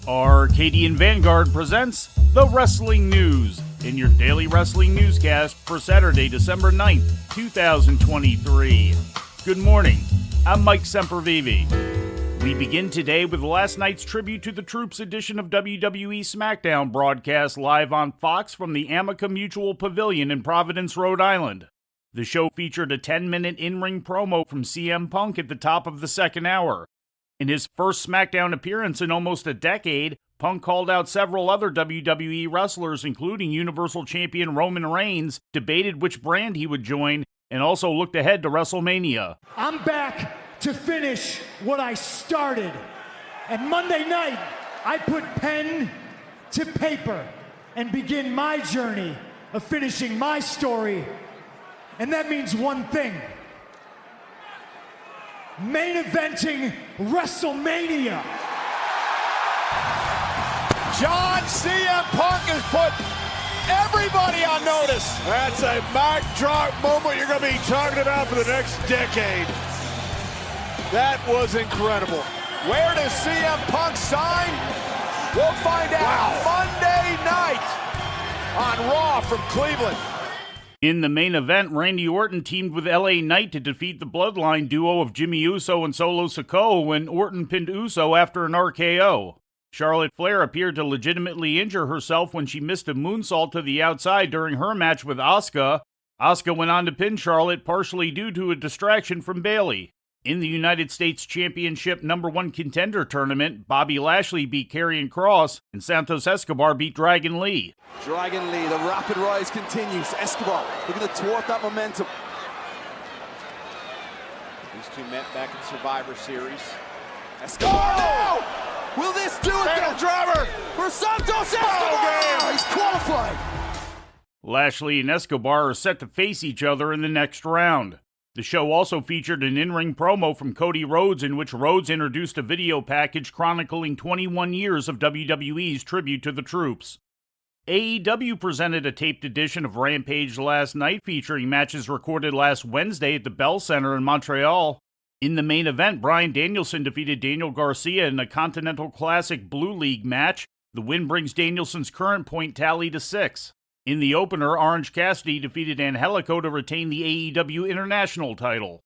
Arcadian Vanguard presents The Wrestling News in your daily wrestling newscast for Saturday, December 9th, 2023. Good morning, I'm Mike Sempervive. We begin today with last night's Tribute to the Troops edition of WWE Smackdown broadcast live on Fox from the Amica Mutual Pavilion in Providence, Rhode Island. The show featured a 10-minute in-ring promo from CM Punk at the top of the second hour. In his first SmackDown appearance in almost a decade, Punk called out several other WWE wrestlers, including Universal Champion Roman Reigns, debated which brand he would join, and also looked ahead to WrestleMania. I'm back to finish what I started. And Monday night, I put pen to paper and begin my journey of finishing my story. And that means one thing. Main eventing WrestleMania. John CM Punk has put everybody on notice. That's a mic drop moment you're going to be talking about for the next decade. That was incredible. Where does CM Punk sign? We'll find out Monday night on Raw from Cleveland. In the main event, Randy Orton teamed with LA Knight to defeat the Bloodline duo of Jimmy Uso and Solo Sikoa when Orton pinned Uso after an RKO. Charlotte Flair appeared to legitimately injure herself when she missed a moonsault to the outside during her match with Asuka. Asuka went on to pin Charlotte partially due to a distraction from Bayley. In the United States Championship #1 contender tournament, Bobby Lashley beat Karrion Kross and Santos Escobar beat Dragon Lee. Dragon Lee, the rapid rise continues. Escobar looking to thwart that momentum. These two met back in Survivor Series. Escobar now! Will this do it? Fatal driver for Santos Escobar! He's qualified. Lashley and Escobar are set to face each other in the next round. The show also featured an in-ring promo from Cody Rhodes in which Rhodes introduced a video package chronicling 21 years of WWE's Tribute to the Troops. AEW presented a taped edition of Rampage last night featuring matches recorded last Wednesday at the Bell Center in Montreal. In the main event, Bryan Danielson defeated Daniel Garcia in a Continental Classic Blue League match. The win brings Danielson's current point tally to 6. In the opener, Orange Cassidy defeated Angelico to retain the AEW International title.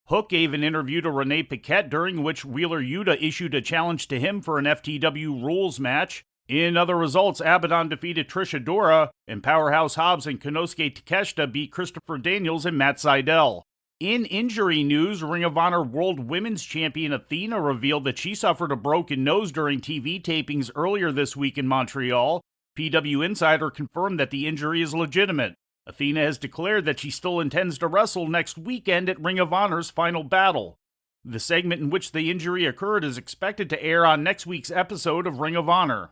Hook gave an interview to Renee Paquette during which Wheeler Yuta issued a challenge to him for an FTW rules match. In other results, Abaddon defeated Trish Adora, and Powerhouse Hobbs and Konosuke Takeshita beat Christopher Daniels and Matt Sydal. In injury news, Ring of Honor World Women's Champion Athena revealed that she suffered a broken nose during TV tapings earlier this week in Montreal. PW Insider confirmed that the injury is legitimate. Athena has declared that she still intends to wrestle next weekend at Ring of Honor's Final Battle. The segment in which the injury occurred is expected to air on next week's episode of Ring of Honor.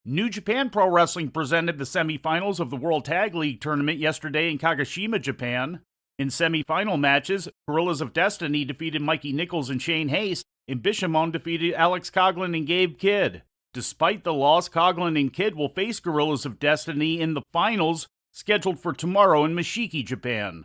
New Japan Pro Wrestling presented the semifinals of the World Tag League tournament yesterday in Kagoshima, Japan. In semifinal matches, Gorillas of Destiny defeated Mikey Nichols and Shane Haste, and Bishamon defeated Alex Coughlin and Gabe Kidd. Despite the loss, Coughlin and Kidd will face Gorillas of Destiny in the finals, scheduled for tomorrow in Mashiki, Japan.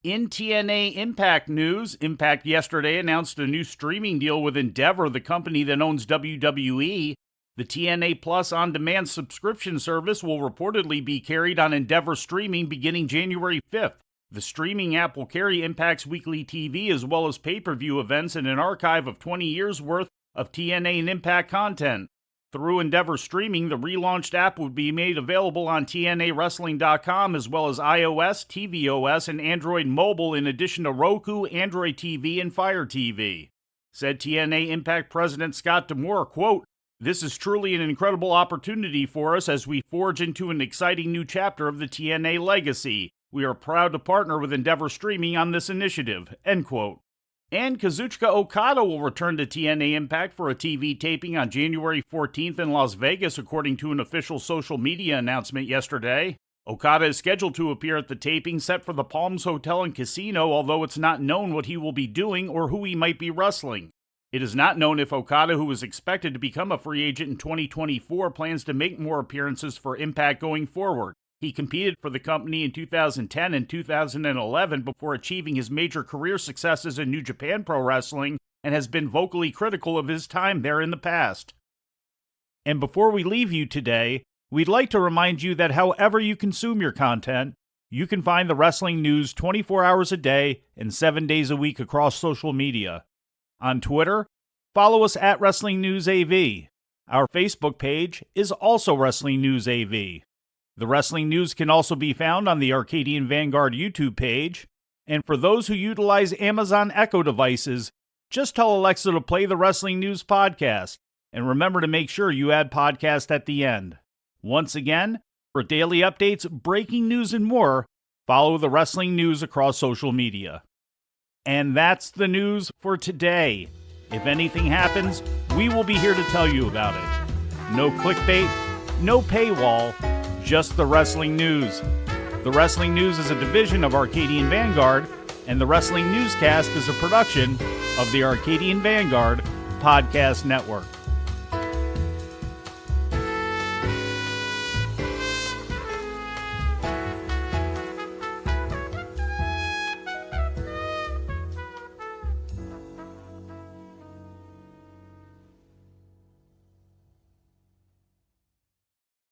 In TNA Impact news, Impact yesterday announced a new streaming deal with Endeavor, the company that owns WWE. The TNA Plus on-demand subscription service will reportedly be carried on Endeavor Streaming beginning January 5th. The streaming app will carry Impact's weekly TV as well as pay-per-view events and an archive of 20 years' worth of TNA and Impact content. Through Endeavor Streaming, the relaunched app would be made available on TNAWrestling.com as well as iOS, tvOS, and Android mobile in addition to Roku, Android TV, and Fire TV. Said TNA Impact President Scott D'Amore, quote, "This is truly an incredible opportunity for us as we forge into an exciting new chapter of the TNA legacy. We are proud to partner with Endeavor Streaming on this initiative," end quote. And Kazuchika Okada will return to TNA Impact for a TV taping on January 14th in Las Vegas, according to an official social media announcement yesterday. Okada is scheduled to appear at the taping set for the Palms Hotel and Casino, although it's not known what he will be doing or who he might be wrestling. It is not known if Okada, who is expected to become a free agent in 2024, plans to make more appearances for Impact going forward. He competed for the company in 2010 and 2011 before achieving his major career successes in New Japan Pro Wrestling and has been vocally critical of his time there in the past. And before we leave you today, we'd like to remind you that however you consume your content, you can find the wrestling news 24 hours a day and 7 days a week across social media. On Twitter, follow us at Wrestling News AV. Our Facebook page is also Wrestling News AV. The Wrestling News can also be found on the Arcadian Vanguard YouTube page. And for those who utilize Amazon Echo devices, just tell Alexa to play the Wrestling News podcast. And remember to make sure you add podcast at the end. Once again, for daily updates, breaking news, and more, follow the Wrestling News across social media. And that's the news for today. If anything happens, we will be here to tell you about it. No clickbait, no paywall, just the Wrestling News. The Wrestling News is a division of Arcadian Vanguard, and the Wrestling Newscast is a production of the Arcadian Vanguard Podcast Network.